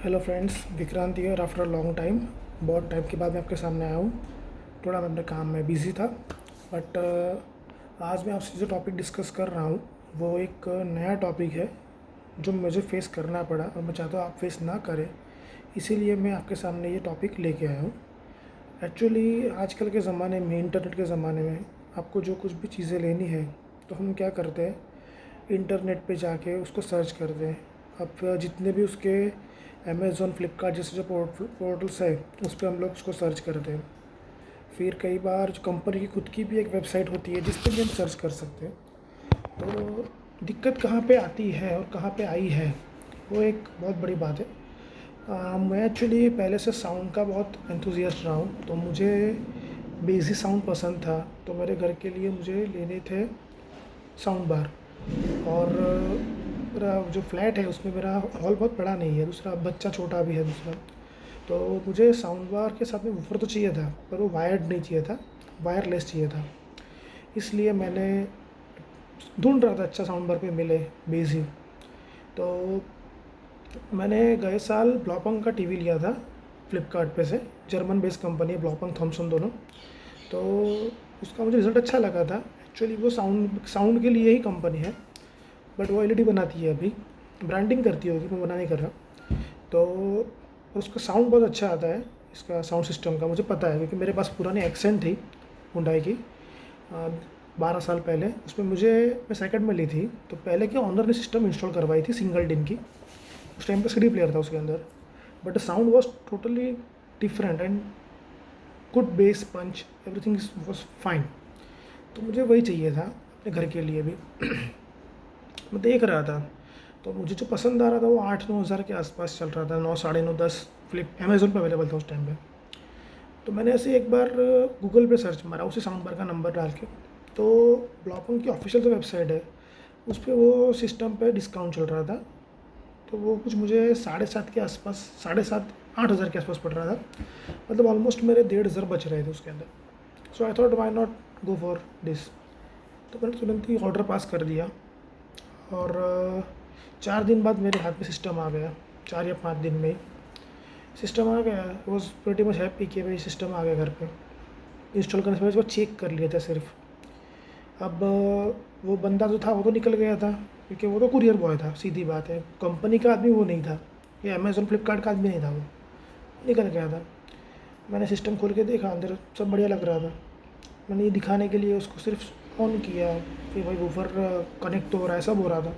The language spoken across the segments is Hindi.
Hello friends, Vikrant here after long time. बहुत टाइम के बाद मैं आपके सामने आया हूँ। थोड़ा मैं अपने काम में बिज़ी था, बट आज मैं आपसे जो टॉपिक डिस्कस कर रहा हूँ वो एक नया टॉपिक है जो मुझे फेस करना पड़ा और मैं चाहता हूँ आप फेस ना करें। इसीलिए मैं आपके सामने ये टॉपिक लेके आया हूँ। एक्चुअली आजकल के ज़माने में, इंटरनेट के ज़माने में, आपको जो कुछ भी चीज़ें लेनी है तो हम क्या करते हैं, इंटरनेट पे जाके उसको सर्च करते हैं। अब जितने भी उसके अमेज़ॉन, फ्लिपकार्ट जैसे जो पोर्टल्स है उस पर हम लोग उसको सर्च करते हैं। फिर कई बार जो कंपनी की खुद की भी एक वेबसाइट होती है जिस पर भी हम सर्च कर सकते हैं। तो दिक्कत कहाँ पे आती है और कहाँ पे आई है, वो एक बहुत बड़ी बात है। मैं एक्चुअली पहले से साउंड का बहुत एंथुजियास्ट रहा हूँ, तो मुझे बेसी साउंड पसंद था। तो मेरे घर के लिए मुझे लेने थे साउंड बार। और मेरा जो फ्लैट है उसमें मेरा हॉल बहुत बड़ा नहीं है, दूसरा बच्चा छोटा भी है दूसरा। तो मुझे साउंड बार के साथ में वूफर तो चाहिए था, पर वो वायर्ड नहीं चाहिए था, वायरलेस चाहिए था। इसलिए मैंने ढूंढ रहा था अच्छा साउंड बार पे मिले बेसी। तो मैंने गए साल ब्लॉपंग का टीवी लिया था फ्लिपकार्ट पे से। जर्मन बेस्ड कंपनी है, ब्लॉपंग थॉमसन दोनों। तो उसका मुझे रिज़ल्ट अच्छा लगा था। एक्चुअली वो साउंड साउंड के लिए ही कंपनी है, बट वो एलईडी बनाती है, अभी ब्रांडिंग करती होगी, मैं मना नहीं कर रहा। तो उसका साउंड बहुत अच्छा आता है, इसका साउंड सिस्टम का मुझे पता है क्योंकि मेरे पास पुरानी एक्सेंट थी हुंडई की 12 साल पहले। उसमें मैं सेकंड में ली थी। तो पहले के ऑनर ने सिस्टम इंस्टॉल करवाई थी सिंगल डिन की। उस टाइम पे सीडी प्लेयर था उसके अंदर, but the sound was totally different and good bass punch, everything was fine. तो मुझे वही चाहिए था अपने घर के लिए भी। मैं देख रहा था, तो मुझे जो पसंद आ रहा था वो 8-9 हज़ार के आसपास चल रहा था, 9, साढ़े 9, 10 फ्लिप अमेज़ोन पे अवेलेबल था उस टाइम पे। तो मैंने ऐसे एक बार गूगल पे सर्च मारा उसी साउंड बार का नंबर डाल के। तो ब्लॉपंग की ऑफिशियल जो वेबसाइट है उस पर वो सिस्टम पे डिस्काउंट चल रहा था। तो वो कुछ मुझे 7.5 के आसपास, 7.5-8 हज़ार के आसपास पड़ रहा था। मतलब ऑलमोस्ट मेरे 1.5 हज़ार बच रहे थे उसके अंदर। So I thought why not go for this. तो मैंने तुरंत ही ऑर्डर पास कर दिया और 4 दिन बाद मेरे हाथ में सिस्टम आ गया। 4 या 5 दिन में ही सिस्टम आ गया। वॉज प्रेटी मच हैप्पी कि भाई सिस्टम आ गया घर पे। इंस्टॉल करने से पहले वो चेक कर लिया था सिर्फ। अब वो बंदा जो था वो तो निकल गया था क्योंकि वो तो कुरियर बॉय था, सीधी बात है। कंपनी का आदमी वो नहीं था, ये अमेज़ॉन फ्लिपकार्ट का आदमी नहीं था, वो निकल गया था। मैंने सिस्टम खोल के देखा, अंदर सब बढ़िया लग रहा था। मैंने ये दिखाने के लिए उसको सिर्फ ऑन किया कि भाई वूफर कनेक्ट तो हो रहा है, सब हो रहा था।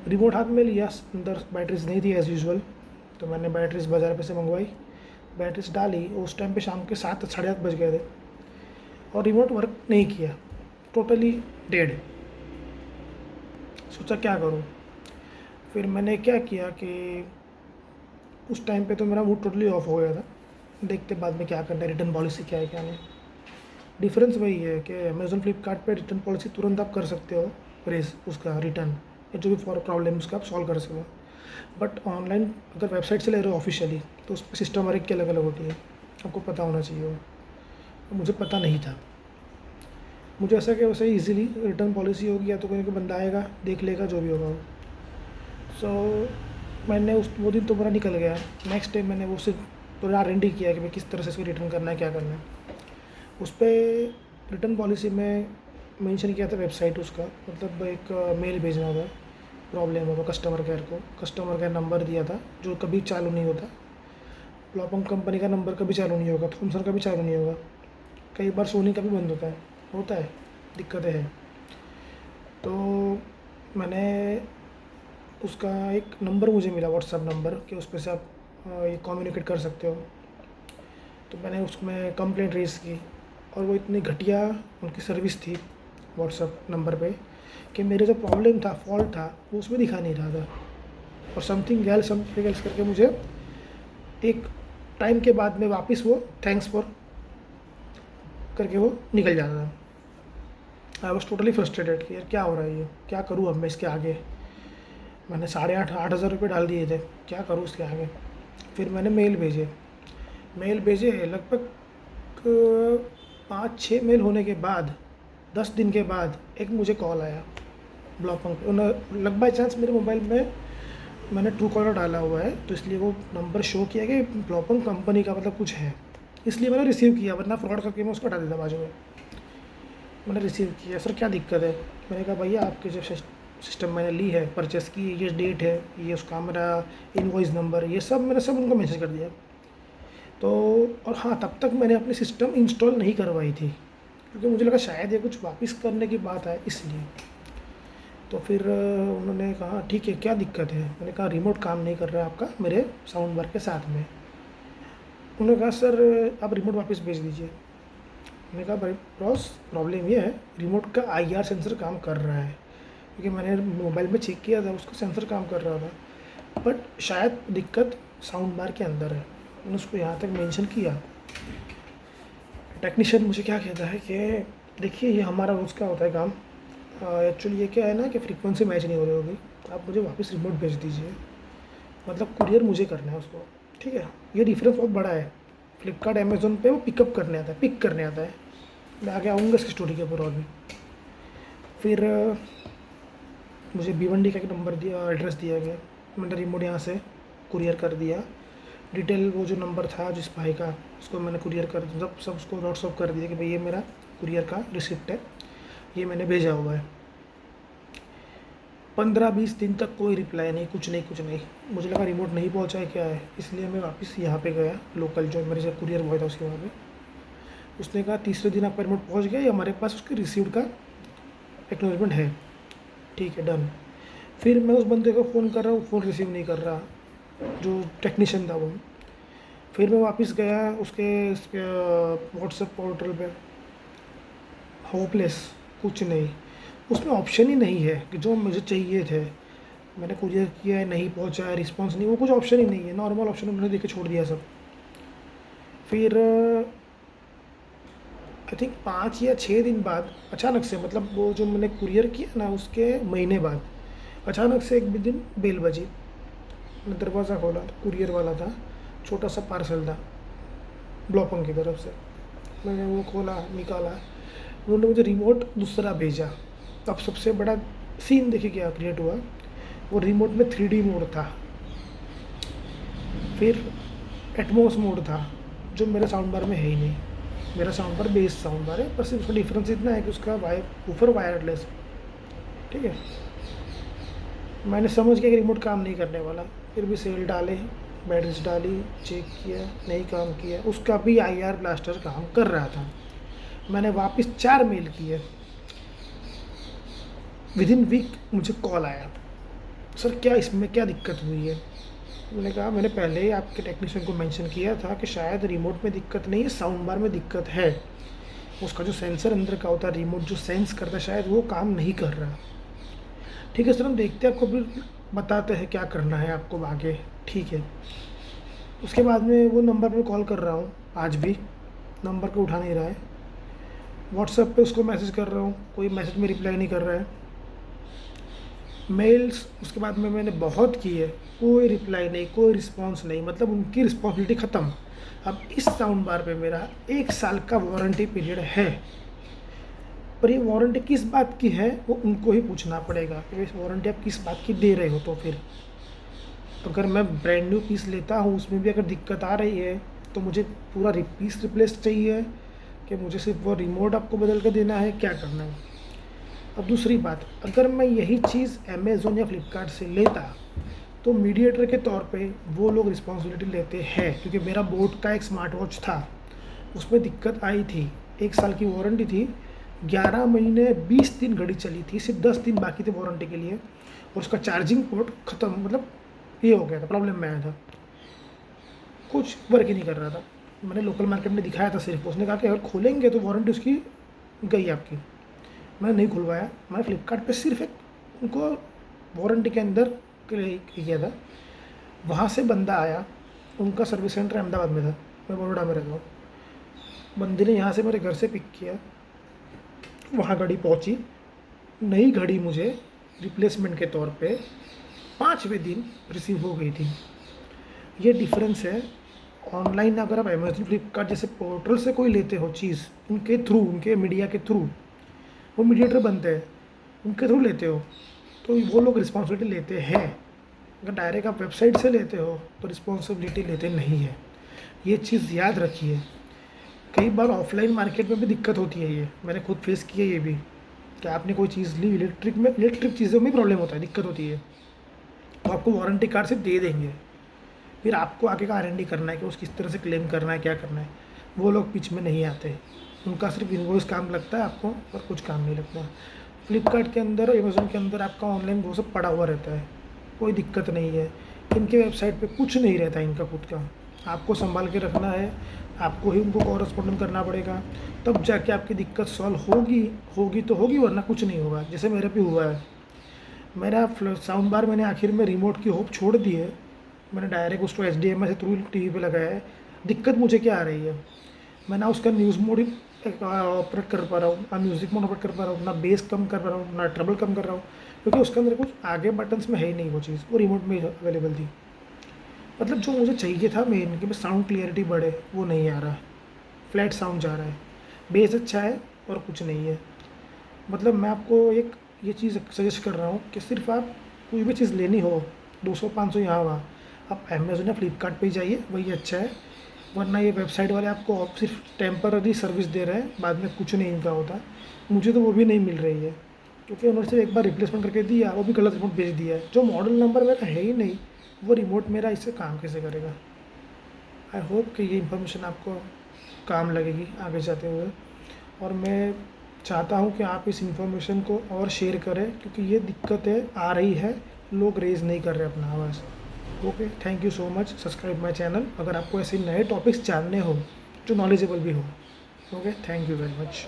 रिमोट हाथ में लिया, अंदर बैटरीज नहीं थी एज़ यूजुअल। तो मैंने बैटरीज बाज़ार पे से मंगवाई, बैटरीज डाली। उस टाइम पे शाम के 7, साढ़े 7 बज गए थे और रिमोट वर्क नहीं किया, टोटली डेड। सोचा क्या करूँ। फिर मैंने क्या किया कि उस टाइम पे तो मेरा मूड टोटली ऑफ हो गया था। देखते बाद में क्या करना है, रिटर्न पॉलिसी क्या है क्या नहीं। डिफरेंस वही है कि अमेज़ॉन फ्लिपकार्ट पे रिटर्न पॉलिसी तुरंत आप कर सकते हो, रेस उसका रिटर्न या जो भी फॉर प्रॉब्लम उसका आप सॉल्व कर सको। बट ऑनलाइन अगर वेबसाइट से ले रहे हो ऑफिशियली तो उस पर सिस्टम हर एक की अलग अलग होती है, आपको पता होना चाहिए वो। तो मुझे पता नहीं था। मुझे ऐसा कि वैसे इजीली रिटर्न पॉलिसी होगी या तो कोई कोई बंदा आएगा देख लेगा जो भी होगा वो। सो मैंने उस वो दिन तो पूरा निकल गया। नेक्स्ट डे मैंने वो सिर्फ पूरा R&D किया कि भाई किस तरह से इसको रिटर्न करना है, क्या करना है। उस पर रिटर्न पॉलिसी में मेंशन किया था वेबसाइट उसका, मतलब एक मेल भेजना होगा प्रॉब्लम होगा कस्टमर केयर को। कस्टमर केयर नंबर दिया था जो कभी चालू नहीं होता। ब्लॉपंग कंपनी का नंबर कभी चालू नहीं होगा, थॉमसन का भी चालू नहीं होगा, कई बार सोनी का भी बंद होता है, दिक्कतें हैं। तो मैंने उसका एक नंबर मुझे मिला, व्हाट्सएप नंबर, कि उस पर से आप ये कम्युनिकेट कर सकते हो। तो मैंने उसमें कंप्लेंट रेज़ की और वो इतनी घटिया उनकी सर्विस थी व्हाट्सएप नंबर पे कि मेरे जो प्रॉब्लम था, फॉल्ट था, वो उसमें दिखा नहीं रहा था। और समथिंग एल्स करके मुझे एक टाइम के बाद में वापस वो थैंक्स फॉर करके वो निकल जाता था। आई वॉज टोटली फ्रस्ट्रेटेड कि यार क्या हो रहा है, ये क्या करूँ अब मैं इसके आगे। मैंने 8,500 रुपये डाल दिए थे, क्या करूँ उसके आगे। फिर मैंने मेल भेजे लगभग 5-6 मेल होने के बाद 10 दिन के बाद एक मुझे कॉल आया ब्लॉपंग पे। लग बाई चांस मेरे मोबाइल में मैंने ट्रू कॉलर डाला हुआ है तो इसलिए वो नंबर शो किया कि ब्लॉपंग कंपनी का मतलब कुछ है, इसलिए मैंने रिसीव किया, वरना फ्रॉड करके मैं उसको हटा देता बाजू में। मैंने रिसीव किया, सर क्या दिक्कत है? मैंने कहा भैया आपके जो सिस्टम मैंने ली है, परचेस की, ये डेट है, ये उसका मेरा इनवॉइस नंबर, ये सब मैंने सब उनको मैसेज कर दिया। तो और हाँ, तब तक मैंने अपनी सिस्टम इंस्टॉल नहीं करवाई थी क्योंकि मुझे लगा शायद ये कुछ वापस करने की बात है इसलिए। तो फिर उन्होंने कहा ठीक है क्या दिक्कत है? मैंने कहा रिमोट काम नहीं कर रहा है आपका मेरे साउंड बार के साथ में। उन्होंने कहा सर आप रिमोट वापस भेज दीजिए। मैंने कहा भाई बॉस प्रॉब्लम ये है, रिमोट का IR सेंसर काम कर रहा है, क्योंकि मैंने मोबाइल में चेक किया था उसका सेंसर काम कर रहा था, बट शायद दिक्कत साउंड बार के अंदर है। मैंने उसको यहाँ तक मेंशन किया। टेक्नीशियन मुझे क्या कहता है कि देखिए ये हमारा रोज़ का होता है काम, एक्चुअली ये क्या है ना कि फ्रीक्वेंसी मैच नहीं हो रही होगी, आप मुझे वापस रिमोट भेज दीजिए, मतलब कुरियर मुझे करना है उसको। ठीक है, ये डिफरेंस बहुत बड़ा है। फ्लिपकार्ट अमेज़ोन पे वो पिकअप करने आता है, पिक करने आता है। मैं आगे आऊँगा इसकी स्टोरी के ऊपर और भी। फिर मुझे भिवंडी का एक नंबर दिया, एड्रेस दिया गया, मैंने रिमोट यहाँ से कुरियर कर दिया। डिटेल वो जो नंबर था जिस भाई का, उसको मैंने कुरियर कर सब उसको व्हाट्सअप कर दिया कि भाई ये मेरा कुरियर का रिसिप्ट है, ये मैंने भेजा हुआ है। 15-20 दिन तक कोई रिप्लाई नहीं, कुछ नहीं। मुझे लगा रिमोट नहीं पहुंचा है क्या है, इसलिए मैं वापस यहाँ पे गया, लोकल जो मेरे से कुरियर बॉय था उसके वहाँ पे। उसने कहा तीसरे दिन आपका रिमोट पहुँच गया, ये हमारे पास उसके रिसीव्ड का एक्नॉलेजमेंट है। ठीक है डन। फिर मैं उस बंदे को फ़ोन कर रहा हूँ, फ़ोन रिसीव नहीं कर रहा, जो टेक्नीशियन था वो। फिर मैं वापस गया उसके व्हाट्सएप पोर्टल पे, होपलेस, कुछ नहीं, उसमें ऑप्शन ही नहीं है कि जो मुझे चाहिए थे। मैंने कुरियर किया है, नहीं पहुंचा है, रिस्पांस नहीं, वो कुछ ऑप्शन ही नहीं है, नॉर्मल ऑप्शन उन्होंने देके छोड़ दिया सब। फिर आई थिंक 5 या 6 दिन बाद अचानक से, मतलब वो जो मैंने कुरियर किया ना उसके महीने बाद अचानक से एक भी दिन बेल बजी। मैंने दरवाज़ा खोला तो कुरियर वाला था, छोटा सा पार्सल था ब्लॉपंग की तरफ से। मैंने वो खोला, निकाला, उन्होंने मुझे रिमोट दूसरा भेजा। अब सबसे बड़ा सीन देखिए क्या क्रिएट हुआ, वो रिमोट में 3D मोड था, फिर एटमॉस मोड था, जो मेरे साउंड बार में है ही नहीं। मेरा sound bar base sound bar है, पर सिर्फ उसका डिफरेंस इतना है कि उसका ऊपर वायरलेस। ठीक है, मैंने समझ गया कि रिमोट काम नहीं करने वाला, फिर भी सेल डाले, बैटरीज डाली, चेक किया, नहीं काम किया। उसका भी IR ब्लास्टर काम कर रहा था। मैंने वापस 4 मेल किए, विदिन वीक मुझे कॉल आया, सर क्या इसमें क्या दिक्कत हुई है? मैंने कहा मैंने पहले ही आपके टेक्नीशियन को मेंशन किया था कि शायद रिमोट में दिक्कत नहीं है, साउंड बार में दिक्कत है। उसका जो सेंसर अंदर का होता है, रिमोट जो सेंस करता है, शायद वो काम नहीं कर रहा। ठीक है सर, हम देखते हैं, आपको फिर बताते हैं क्या करना है आपको आगे। ठीक है। उसके बाद में वो नंबर पे कॉल कर रहा हूँ, आज भी नंबर को उठा नहीं रहा है। व्हाट्सएप पे उसको मैसेज कर रहा हूँ, कोई मैसेज में रिप्लाई नहीं कर रहा है। मेल्स उसके बाद में मैंने बहुत की है, कोई रिप्लाई नहीं, कोई रिस्पांस नहीं, मतलब उनकी रिस्पॉन्सिबिलिटी ख़त्म। अब इस साउंड बार पे मेरा 1 साल का वारंटी पीरियड है, पर ये वारंटी किस बात की है वो उनको ही पूछना पड़ेगा कि वारंटी आप किस बात की दे रहे हो। तो फिर अगर मैं ब्रांड न्यू पीस लेता हूँ, उसमें भी अगर दिक्कत आ रही है तो मुझे पूरा पीस रिप्लेस चाहिए कि मुझे सिर्फ वो रिमोट आपको बदल कर देना है, क्या करना है? अब दूसरी बात, अगर मैं यही चीज़ अमेज़ोन या फ्लिपकार्ट से लेता तो मीडिएटर के तौर पे वो लोग रिस्पॉन्सिबिलिटी लेते हैं, क्योंकि मेरा बोट का एक स्मार्ट वॉच था, उसमें दिक्कत आई थी, 1 साल की वारंटी थी, 11 महीने 20 दिन घड़ी चली थी, सिर्फ 10 दिन बाकी थे वारंटी के लिए, और उसका चार्जिंग पोर्ट ख़त्म, मतलब ये हो गया था, प्रॉब्लम में आया था, कुछ वर्क ही नहीं कर रहा था। मैंने लोकल मार्केट में दिखाया था सिर्फ, उसने कहा कि अगर खोलेंगे तो वारंटी उसकी गई आपकी। मैंने नहीं खुलवाया, मैंने फ्लिपकार्ट पे सिर्फ एक उनको वारंटी के अंदर किया था। वहाँ से बंदा आया, उनका सर्विस सेंटर अहमदाबाद में था, मैं बड़ौदा में रहता हूँ। बंदे ने यहाँ से मेरे घर से पिक किया, वहाँ घड़ी पहुँची, नई घड़ी मुझे रिप्लेसमेंट के तौर पे 5वें दिन रिसीव हो गई थी। ये डिफरेंस है। ऑनलाइन अगर आप अमेज़न फ्लिपकार्ट जैसे पोर्टल से कोई लेते हो चीज़, उनके थ्रू, उनके मीडिया के थ्रू, वो मीडिएटर बनते हैं, उनके थ्रू लेते हो तो वो लोग रिस्पॉन्सिबिलिटी लेते हैं। अगर डायरेक्ट आप वेबसाइट से लेते हो तो रिस्पॉन्सिबिलिटी लेते नहीं है, ये चीज़ याद रखिए। कई बार ऑफलाइन मार्केट में भी दिक्कत होती है, ये मैंने खुद फेस किया ये भी, कि आपने कोई चीज़ ली, इलेक्ट्रिक चीज़ों में प्रॉब्लम होता है, दिक्कत होती है, तो आपको वारंटी कार्ड से दे देंगे, फिर आपको आगे का R&D करना है कि उसको किस तरह से क्लेम करना है, क्या करना है, वो लोग बीच में नहीं आते। उनका सिर्फ इनवॉइस काम लगता है आपको, और कुछ काम नहीं लगता। फ्लिपकार्ट के अंदर, अमेज़ोन के अंदर आपका ऑनलाइन वो सब पड़ा हुआ रहता है, कोई दिक्कत नहीं है। इनके वेबसाइट पे कुछ नहीं रहता इनका खुद का, आपको संभाल के रखना है, आपको ही उनको कॉरेस्पॉन्डेंट करना पड़ेगा, तब जाके आपकी दिक्कत सॉल्व होगी तो होगी, वरना कुछ नहीं होगा। जैसे मेरे पे हुआ है, मेरा साउंड बार मैंने आखिर में रिमोट की होप छोड़ दी है, मैंने डायरेक्ट उसको HDMI से थ्रू टीवी पे लगाया है। दिक्कत मुझे क्या आ रही है, मैं ना उसका न्यूज़ मोड ऑपरेट कर पा रहा हूँ, ना म्यूज़िक मोड ऑपरेट कर पा रहा हूँ, ना बेस कम कर पा रहा हूँ, ना ट्रबल कम कर रहा हूँ, क्योंकि उसके अंदर कुछ आगे बटन्स में है ही नहीं वो चीज़, वो रिमोट में अवेलेबल थी। मतलब जो मुझे चाहिए था मेन कि साउंड क्लियरिटी बढ़े, वो नहीं आ रहा, फ्लैट साउंड जा रहा है, बेस अच्छा है और कुछ नहीं है। मतलब मैं आपको एक ये चीज़ सजेस्ट कर रहा हूँ कि सिर्फ आप कोई भी चीज़ लेनी हो, 200-500 यहाँ वहाँ, आप अमेज़ोन या फ्लिपकार्ट पे ही जाइए, वही अच्छा है। वरना ये वेबसाइट वाले आपको सिर्फ टेम्पररी सर्विस दे रहे हैं, बाद में कुछ नहीं इनका होता। मुझे तो वो भी नहीं मिल रही है, क्योंकि उन्होंने सिर्फ एक बार रिप्लेसमेंट करके दिया, वो भी गलत रिमोट भेज दिया है। जो मॉडल नंबर मेरा है ही नहीं, वो रिमोट मेरा इससे काम कैसे करेगा। आई होप कि ये इन्फॉर्मेशन आपको काम लगेगी आगे जाते हुए, और मैं चाहता हूँ कि आप इस इन्फॉर्मेशन को और शेयर करें, क्योंकि ये दिक्कतें आ रही है, लोग रेज़ नहीं कर रहे अपना आवाज़। Okay, thank you so much. Subscribe my channel अगर आपको ऐसे नए टॉपिक्स जानने हो जो नॉलेजेबल भी हो। Okay, thank you very much.